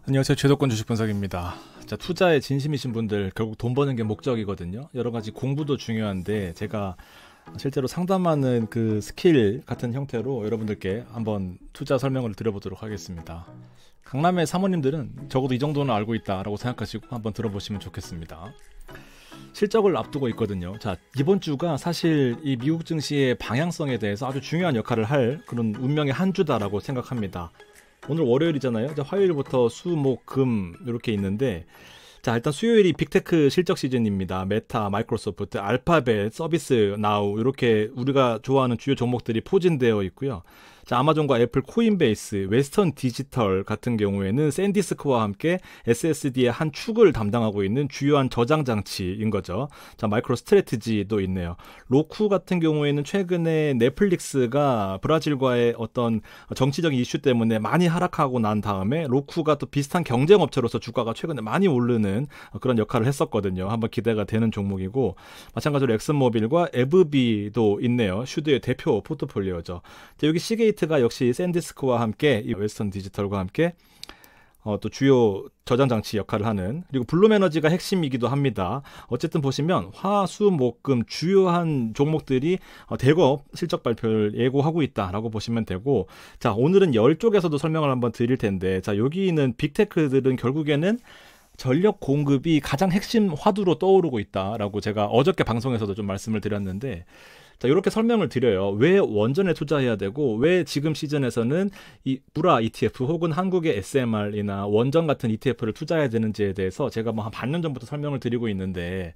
안녕하세요. 최덕권 주식분석입니다. 자, 투자에 진심이신 분들 결국 돈 버는 게 목적이거든요. 여러 가지 공부도 중요한데 제가 실제로 상담하는 그 스킬 같은 형태로 여러분들께 한번 투자 설명을 드려보도록 하겠습니다. 강남의 사모님들은 적어도 이 정도는 알고 있다라고 생각하시고 한번 들어보시면 좋겠습니다. 실적을 앞두고 있거든요. 자, 이번 주가 사실 이 미국 증시의 방향성에 대해서 아주 중요한 역할을 할 그런 운명의 한 주다라고 생각합니다. 오늘 월요일이잖아요. 화요일부터 수, 목, 금 이렇게 있는데, 자, 일단 수요일이 빅테크 실적 시즌입니다. 메타, 마이크로소프트, 알파벳, 서비스 나우 이렇게 우리가 좋아하는 주요 종목들이 포진되어 있고요. 자, 아마존과 애플, 코인베이스, 웨스턴 디지털 같은 경우에는 샌디스크와 함께 SSD의 한 축을 담당하고 있는 주요한 저장 장치인 거죠. 자, 마이크로 스트래티지도 있네요. 로쿠 같은 경우에는 최근에 넷플릭스가 브라질과의 어떤 정치적인 이슈 때문에 많이 하락하고 난 다음에 로쿠가 또 비슷한 경쟁 업체로서 주가가 최근에 많이 오르는 그런 역할을 했었거든요. 한번 기대가 되는 종목이고, 마찬가지로 엑슨모빌과 에브비도 있네요. 슈드의 대표 포트폴리오죠. 자, 여기 시게이트 가 역시 샌디스크와 함께 이 웨스턴 디지털과 함께 또 주요 저장 장치 역할을 하는, 그리고 블룸에너지가 핵심이기도 합니다. 어쨌든 보시면 화, 수, 목, 금 주요한 종목들이 대거 실적 발표를 예고하고 있다라고 보시면 되고, 자, 오늘은 열 쪽에서도 설명을 한번 드릴 텐데, 자, 여기 있는 빅테크들은 결국에는 전력 공급이 가장 핵심 화두로 떠오르고 있다라고 제가 어저께 방송에서도 좀 말씀을 드렸는데, 자, 이렇게 설명을 드려요. 왜 원전에 투자해야 되고, 왜 지금 시즌에서는 이 불화 ETF 혹은 한국의 SMR이나 원전 같은 ETF를 투자해야 되는지에 대해서 제가 뭐 한 반년 전부터 설명을 드리고 있는데,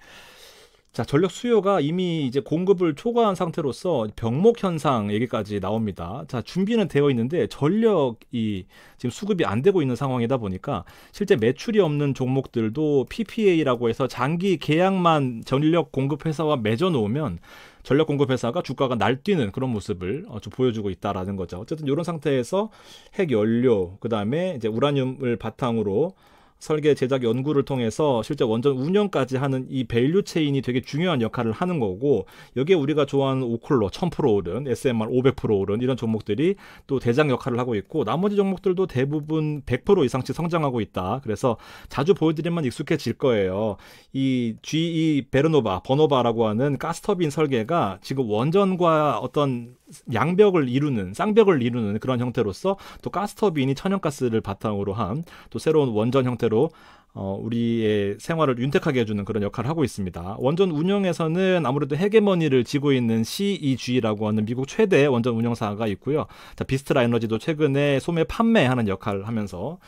자, 전력 수요가 이미 이제 공급을 초과한 상태로서 병목 현상 얘기까지 나옵니다. 자, 준비는 되어 있는데 전력이 지금 수급이 안 되고 있는 상황이다 보니까 실제 매출이 없는 종목들도 PPA라고 해서 장기 계약만 전력 공급 회사와 맺어 놓으면 전력 공급 회사가 주가가 날뛰는 그런 모습을 좀 보여주고 있다라는 거죠. 어쨌든 이런 상태에서 핵 연료, 그다음에 이제 우라늄을 바탕으로 설계, 제작, 연구를 통해서 실제 원전 운영까지 하는 이 밸류 체인이 되게 중요한 역할을 하는 거고, 여기에 우리가 좋아하는 오클로 1000% 오른, SMR 500% 오른 이런 종목들이 또 대장 역할을 하고 있고, 나머지 종목들도 대부분 100% 이상씩 성장하고 있다. 그래서 자주 보여드리면 익숙해질 거예요. 이 GE 버노바라고 하는 가스터빈 설계가 지금 원전과 어떤 양벽을 이루는, 쌍벽을 이루는 그런 형태로서 또 가스터빈이 천연가스를 바탕으로 한 또 새로운 원전 형태로 우리의 생활을 윤택하게 해주는 그런 역할을 하고 있습니다. 원전 운영에서는 아무래도 헤게머니를 쥐고 있는 CEG라고 하는 미국 최대 원전 운영사가 있고요. 자, 비스트라 에너지도 최근에 소매 판매하는 역할을 하면서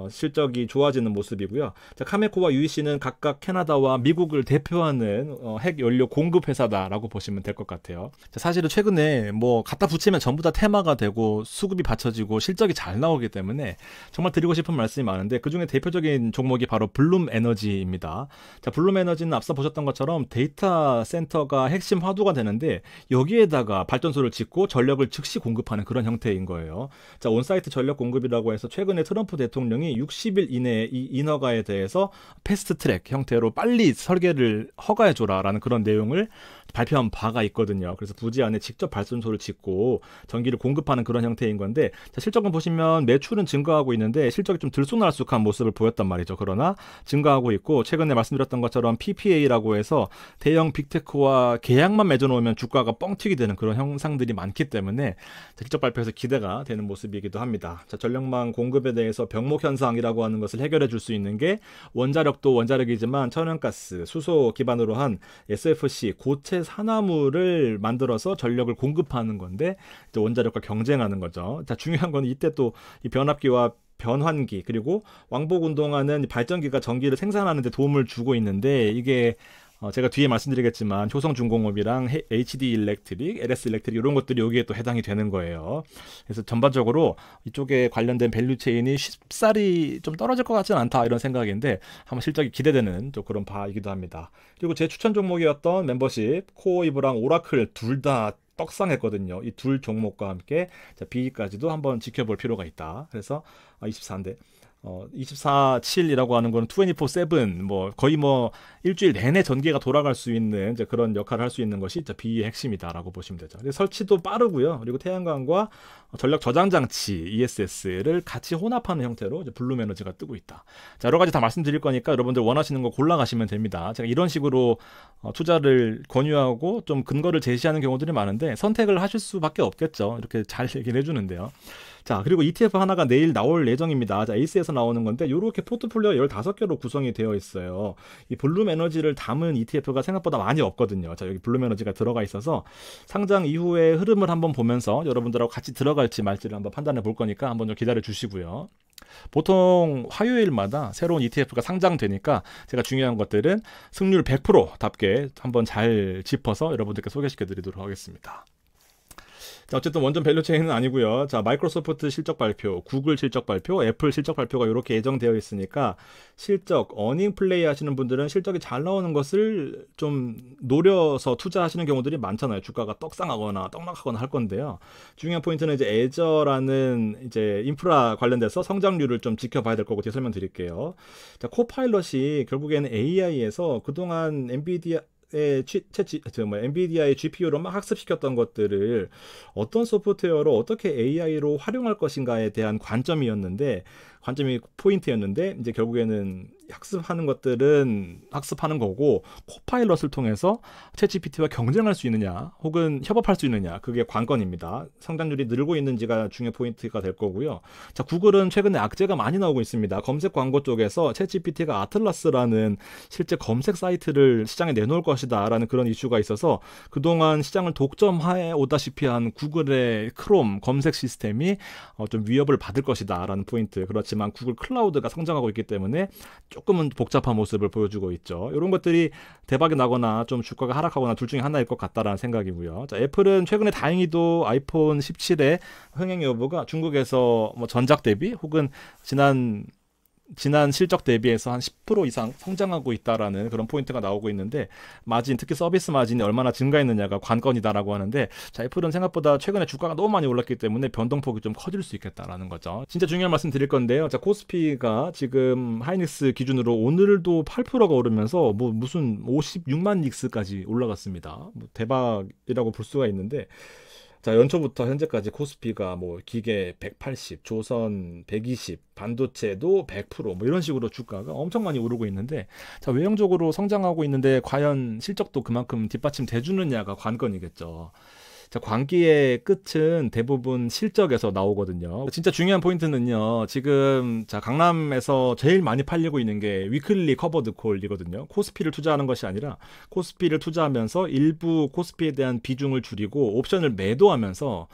실적이 좋아지는 모습이고요. 자, 카메코와 UEC는 각각 캐나다와 미국을 대표하는 핵 연료 공급 회사다라고 보시면 될 것 같아요. 자, 사실은 최근에 뭐 갖다 붙이면 전부 다 테마가 되고 수급이 받쳐지고 실적이 잘 나오기 때문에 정말 드리고 싶은 말씀이 많은데, 그중에 대표적인 종목이 바로 블룸에너지입니다. 자, 블룸에너지는 앞서 보셨던 것처럼 데이터 센터가 핵심 화두가 되는데, 여기에다가 발전소를 짓고 전력을 즉시 공급하는 그런 형태인 거예요. 자, 온사이트 전력 공급이라고 해서 최근에 트럼프 대통령이 60일 이내에 이 인허가에 대해서 패스트 트랙 형태로 빨리 설계를 허가해줘라라는 그런 내용을 발표한 바가 있거든요. 그래서 부지 안에 직접 발전소를 짓고 전기를 공급하는 그런 형태인 건데, 자, 실적은 보시면 매출은 증가하고 있는데 실적이 좀 들쑥날쑥한 모습을 보였단 말이죠. 그러나 증가하고 있고, 최근에 말씀드렸던 것처럼 PPA라고 해서 대형 빅테크와 계약만 맺어놓으면 주가가 뻥튀기 되는 그런 형상들이 많기 때문에 실적 발표에서 기대가 되는 모습이기도 합니다. 자, 전력망 공급에 대해서 병목 현상이라고 하는 것을 해결해 줄 수 있는 게 원자력도 원자력이지만 천연가스, 수소 기반으로 한 SFC, 고체 산화물을 만들어서 전력을 공급하는 건데, 이제 원자력과 경쟁하는 거죠. 자, 중요한 건 이때 또 이 변압기와 변환기, 그리고 왕복 운동하는 발전기가 전기를 생산하는 데 도움을 주고 있는데, 이게 제가 뒤에 말씀드리겠지만 효성중공업이랑 HD 일렉트릭, LS 일렉트릭 이런 것들이 여기에 또 해당이 되는 거예요. 그래서 전반적으로 이쪽에 관련된 밸류 체인이 쉽사리 좀 떨어질 것 같지는 않다, 이런 생각인데 한번 실적이 기대되는 또 그런 바이기도 합니다. 그리고 제 추천 종목이었던 멤버십 코어이브랑 오라클 둘 다 떡상했거든요. 이 둘 종목과 함께 B까지도 한번 지켜볼 필요가 있다. 그래서 24인데 24/7이라고 하는 거는 24/7, 뭐 거의 뭐 일주일 내내 전기가 돌아갈 수 있는 이제 그런 역할을 할 수 있는 것이 BE의 핵심이다라고 보시면 되죠. 설치도 빠르고요. 그리고 태양광과 전력 저장 장치 ESS를 같이 혼합하는 형태로 이제 블룸 에너지가 뜨고 있다. 자, 여러 가지 다 말씀드릴 거니까 여러분들 원하시는 거 골라가시면 됩니다. 제가 이런 식으로 투자를 권유하고 좀 근거를 제시하는 경우들이 많은데 선택을 하실 수밖에 없겠죠. 이렇게 잘 얘기를 해주는데요. 자, 그리고 ETF 하나가 내일 나올 예정입니다. 자, 에이스에서 나오는 건데 이렇게 포트폴리오 15개로 구성이 되어 있어요. 이 블룸 에너지를 담은 ETF가 생각보다 많이 없거든요. 자, 여기 블룸 에너지가 들어가 있어서 상장 이후의 흐름을 한번 보면서 여러분들하고 같이 들어갈지 말지를 한번 판단해 볼 거니까 한번 좀 기다려 주시고요. 보통 화요일마다 새로운 ETF가 상장되니까 제가 중요한 것들은 승률 100%답게 한번 잘 짚어서 여러분들께 소개시켜 드리도록 하겠습니다. 자, 어쨌든 원전 밸류체인은 아니고요. 자, 마이크로소프트 실적 발표, 구글 실적 발표, 애플 실적 발표가 이렇게 예정되어 있으니까 실적, 어닝 플레이 하시는 분들은 실적이 잘 나오는 것을 좀 노려서 투자하시는 경우들이 많잖아요. 주가가 떡상하거나 떡락하거나 할 건데요. 중요한 포인트는 이제 애저라는 이제 인프라 관련돼서 성장률을 좀 지켜봐야 될 거고 뒤에 설명드릴게요. 자, 코파일럿이 결국에는 AI에서 그동안 엔비디아의 GPU로 막 학습시켰던 것들을 어떤 소프트웨어로 어떻게 AI로 활용할 것인가에 대한 관점이 포인트였는데 이제 결국에는 학습하는 것들은 학습하는 거고 코파일럿을 통해서 챗GPT와 경쟁할 수 있느냐 혹은 협업할 수 있느냐 그게 관건입니다. 성장률이 늘고 있는지가 중요 포인트가 될 거고요. 자, 구글은 최근에 악재가 많이 나오고 있습니다. 검색 광고 쪽에서 챗GPT가 아틀라스라는 실제 검색 사이트를 시장에 내놓을 것이다 라는 그런 이슈가 있어서 그동안 시장을 독점해 오다시피 한 구글의 크롬 검색 시스템이 좀 위협을 받을 것이다 라는 포인트. 그렇지만 구글 클라우드가 성장하고 있기 때문에 조금은 복잡한 모습을 보여주고 있죠. 이런 것들이 대박이 나거나 좀 주가가 하락하거나 둘 중에 하나일 것 같다라는 생각이고요. 자, 애플은 최근에 다행히도 아이폰 17의 흥행 여부가 중국에서 뭐 전작 대비 혹은 지난 실적 대비해서 한 10% 이상 성장하고 있다라는 그런 포인트가 나오고 있는데 마진, 특히 서비스 마진이 얼마나 증가했느냐가 관건이다라고 하는데 자, 애플은 생각보다 최근에 주가가 너무 많이 올랐기 때문에 변동폭이 좀 커질 수 있겠다라는 거죠. 진짜 중요한 말씀 드릴 건데요. 자, 코스피가 지금 하이닉스 기준으로 오늘도 8%가 오르면서 무슨 56만 닉스까지 올라갔습니다. 대박이라고 볼 수가 있는데 자, 연초부터 현재까지 코스피가 뭐 기계 180, 조선 120, 반도체도 100% 뭐 이런 식으로 주가가 엄청 많이 오르고 있는데 자, 외형적으로 성장하고 있는데 과연 실적도 그만큼 뒷받침 돼주느냐가 관건이겠죠. 자, 광기의 끝은 대부분 실적에서 나오거든요. 진짜 중요한 포인트는요. 지금 자, 강남에서 제일 많이 팔리고 있는 게 위클리 커버드 콜이거든요. 코스피를 투자하는 것이 아니라 코스피를 투자하면서 일부 코스피에 대한 비중을 줄이고 옵션을 매도하면서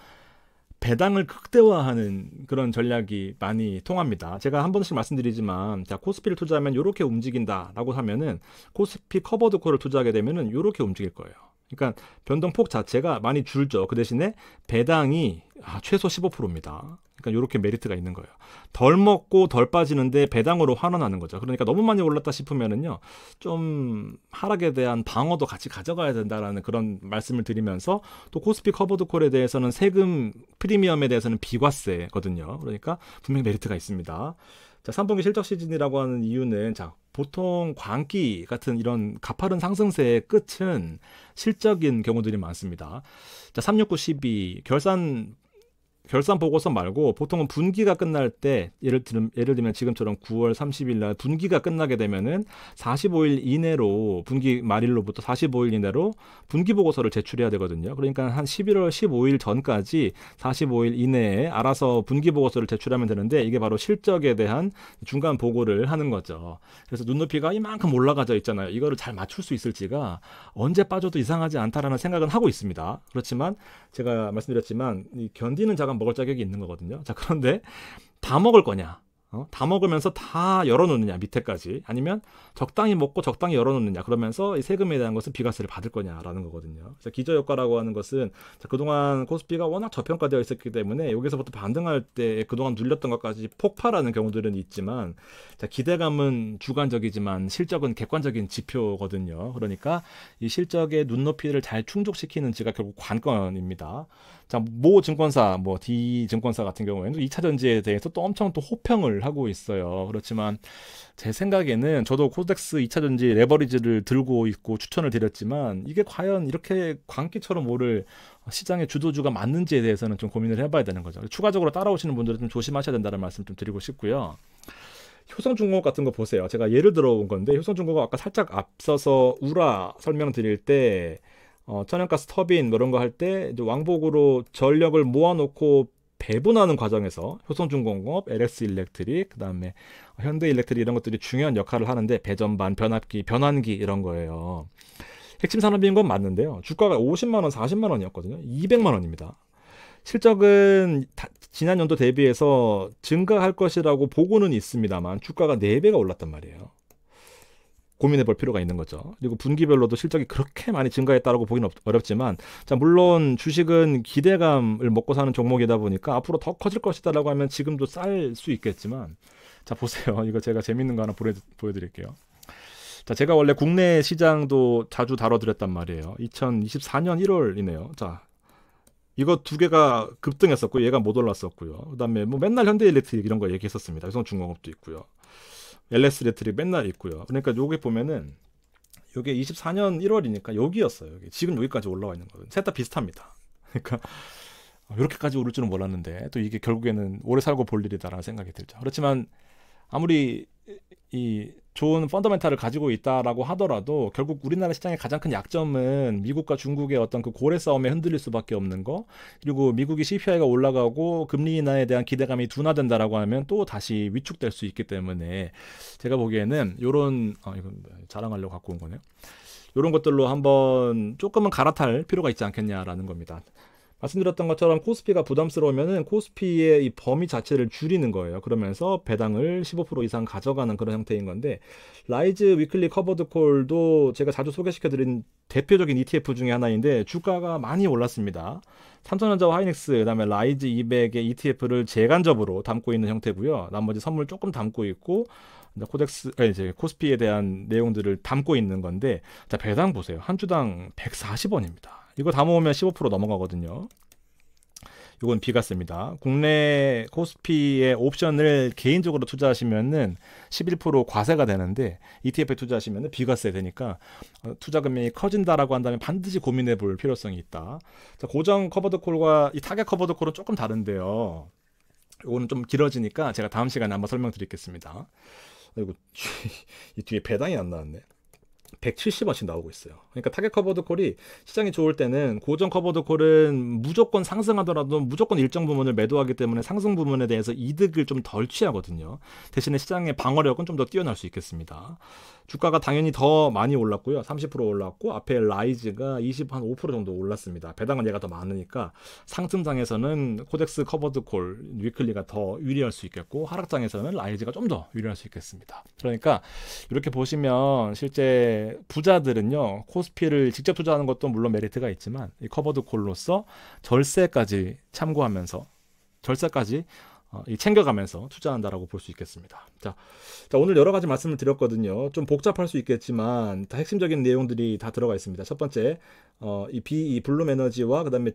배당을 극대화하는 그런 전략이 많이 통합니다. 제가 한 번씩 말씀드리지만 자, 코스피를 투자하면 이렇게 움직인다라고 하면은 코스피 커버드 콜을 투자하게 되면은 이렇게 움직일 거예요. 그러니까 변동폭 자체가 많이 줄죠. 그 대신에 배당이 최소 15%입니다. 그러니까 이렇게 메리트가 있는 거예요. 덜 먹고 덜 빠지는데 배당으로 환원하는 거죠. 그러니까 너무 많이 올랐다 싶으면은요, 좀 하락에 대한 방어도 같이 가져가야 된다라는 그런 말씀을 드리면서 또 코스피 커버드 콜에 대해서는 세금 프리미엄에 대해서는 비과세거든요. 그러니까 분명히 메리트가 있습니다. 자, 3분기 실적 시즌이라고 하는 이유는 자, 보통 광기 같은 이런 가파른 상승세의 끝은 실적인 경우들이 많습니다. 자, 369, 12 결산 보고서 말고 보통은 분기가 끝날 때 예를 들면 지금처럼 9월 30일 날 분기가 끝나게 되면은 45일 이내로 분기 말일로부터 45일 이내로 분기 보고서를 제출해야 되거든요. 그러니까 한 11월 15일 전까지 45일 이내에 알아서 분기 보고서를 제출하면 되는데 이게 바로 실적에 대한 중간 보고를 하는 거죠. 그래서 눈높이가 이만큼 올라가져 있잖아요. 이거를 잘 맞출 수 있을지가 언제 빠져도 이상하지 않다라는 생각은 하고 있습니다. 그렇지만 제가 말씀드렸지만 이 견디는 자가 먹을 자격이 있는 거거든요. 자, 그런데 다 먹을 거냐? 다 먹으면서 다 열어놓느냐 밑에까지 아니면 적당히 먹고 적당히 열어놓느냐 그러면서 이 세금에 대한 것은 비과세를 받을 거냐라는 거거든요. 그래서 기저효과라고 하는 것은 자, 그동안 코스피가 워낙 저평가되어 있었기 때문에 여기서부터 반등할 때 그동안 눌렸던 것까지 폭발하는 경우들은 있지만 자, 기대감은 주관적이지만 실적은 객관적인 지표거든요. 그러니까 이 실적의 눈높이를 잘 충족시키는지가 결국 관건입니다. 자, 모 증권사, 뭐 D 증권사 같은 경우에는 2차 전지에 대해서 또 엄청 또 호평을 하고 있어요. 그렇지만 제 생각에는 저도 코덱스 2차 전지 레버리지를 들고 있고 추천을 드렸지만 이게 과연 이렇게 광기처럼 오를 시장의 주도주가 맞는지에 대해서는 좀 고민을 해봐야 되는 거죠. 추가적으로 따라오시는 분들은 좀 조심하셔야 된다는 말씀 좀 드리고 싶고요. 효성중공업 같은 거 보세요. 제가 예를 들어 온 건데 효성중공업 아까 살짝 앞서서 우라 설명드릴 때 천연가스 터빈 뭐 이런 거 할 때 왕복으로 전력을 모아놓고 배분하는 과정에서 효성중공업, LS일렉트릭, 그다음에 현대일렉트릭 이런 것들이 중요한 역할을 하는데 배전반, 변압기, 변환기 이런 거예요. 핵심 산업인 건 맞는데요. 주가가 50만 원, 40만 원이었거든요. 200만 원입니다. 실적은 지난 연도 대비해서 증가할 것이라고 보고는 있습니다만 주가가 4배가 올랐단 말이에요. 고민해 볼 필요가 있는 거죠. 그리고 분기별로도 실적이 그렇게 많이 증가했다고 보기는 어렵지만 자, 물론 주식은 기대감을 먹고 사는 종목이다 보니까 앞으로 더 커질 것이다라고 하면 지금도 쌀 수 있겠지만 자, 보세요. 이거 제가 재밌는 거 하나 보여드릴게요. 자, 제가 원래 국내 시장도 자주 다뤄드렸단 말이에요. 2024년 1월이네요. 자, 이거 두 개가 급등했었고 얘가 못 올랐었고요. 그다음에 뭐 맨날 현대일렉트릭 이런 거 얘기했었습니다. 효성중공업도 있고요. LS일렉트릭 맨날 있고요. 그러니까 요게 보면은 요게 24년 1월이니까 여기였어요. 여기. 지금 여기까지 올라와 있는 거예요. 셋 다 비슷합니다. 그러니까 이렇게까지 오를 줄은 몰랐는데 또 이게 결국에는 오래 살고 볼 일이다라는 생각이 들죠. 그렇지만 아무리 이 좋은 펀더멘탈을 가지고 있다라고 하더라도 결국 우리나라 시장의 가장 큰 약점은 미국과 중국의 어떤 그 고래 싸움에 흔들릴 수밖에 없는 거, 그리고 미국이 CPI가 올라가고 금리 인하에 대한 기대감이 둔화된다라고 하면 또 다시 위축될 수 있기 때문에 제가 보기에는 요런 이건 자랑하려고 갖고 온 거네요. 요런 것들로 한번 조금은 갈아탈 필요가 있지 않겠냐라는 겁니다. 말씀드렸던 것처럼 코스피가 부담스러우면은 코스피의 이 범위 자체를 줄이는 거예요. 그러면서 배당을 15% 이상 가져가는 그런 형태인 건데, 라이즈 위클리 커버드 콜도 제가 자주 소개시켜드린 대표적인 ETF 중에 하나인데 주가가 많이 올랐습니다. 삼성전자와 하이닉스, 그다음에 라이즈 200의 ETF를 재간접으로 담고 있는 형태고요. 나머지 선물 조금 담고 있고 이제 코스피에 대한 내용들을 담고 있는 건데, 자, 배당 보세요. 한 주당 140원입니다. 이거 다 모으면 15% 넘어가거든요. 이건 비과세입니다. 국내 코스피의 옵션을 개인적으로 투자하시면은 11% 과세가 되는데 ETF에 투자하시면은 비과세 되니까 투자 금액이 커진다라고 한다면 반드시 고민해 볼 필요성이 있다. 자, 고정 커버드 콜과 이 타겟 커버드 콜은 조금 다른데요. 이거는 좀 길어지니까 제가 다음 시간에 한번 설명드리겠습니다. 그리고 이 뒤에 배당이 안 나왔네. 170원씩 나오고 있어요. 그러니까 타겟 커버드 콜이 시장이 좋을 때는 고정 커버드 콜은 무조건 상승하더라도 무조건 일정 부분을 매도하기 때문에 상승 부분에 대해서 이득을 좀 덜 취하거든요. 대신에 시장의 방어력은 좀 더 뛰어날 수 있겠습니다. 주가가 당연히 더 많이 올랐고요. 30% 올랐고 앞에 라이즈가 25% 정도 올랐습니다. 배당은 얘가 더 많으니까 상승장에서는 코덱스 커버드 콜 위클리가 더 유리할 수 있겠고, 하락장에서는 라이즈가 좀 더 유리할 수 있겠습니다. 그러니까 이렇게 보시면 실제 부자들은요, 코스피를 직접 투자하는 것도 물론 메리트가 있지만 이 커버드 콜로서 절세까지 참고하면서 절세까지 챙겨가면서 투자한다라고 볼 수 있겠습니다. 자, 오늘 여러 가지 말씀을 드렸거든요. 좀 복잡할 수 있겠지만 다 핵심적인 내용들이 다 들어가 있습니다. 첫 번째, 이 블룸 에너지와 그다음에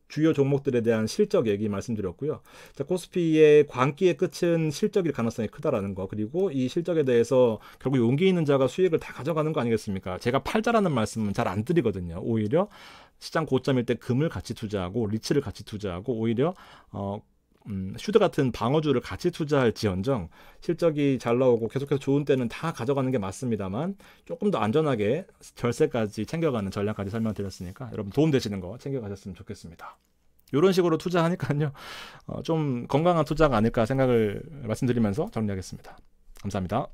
주요 종목들에 대한 실적 얘기 말씀드렸고요. 자, 코스피의 광기의 끝은 실적일 가능성이 크다라는 거, 그리고 이 실적에 대해서 결국 용기 있는 자가 수익을 다 가져가는 거 아니겠습니까? 제가 팔자라는 말씀은 잘 안 드리거든요. 오히려 시장 고점일 때 금을 같이 투자하고 리츠를 같이 투자하고 오히려 슈드 같은 방어주를 같이 투자할지언정 실적이 잘 나오고 계속해서 좋은 때는 다 가져가는 게 맞습니다만 조금 더 안전하게 절세까지 챙겨가는 전략까지 설명드렸으니까 여러분 도움되시는 거 챙겨가셨으면 좋겠습니다. 이런 식으로 투자하니까요, 좀 건강한 투자가 아닐까 생각을 말씀드리면서 정리하겠습니다. 감사합니다.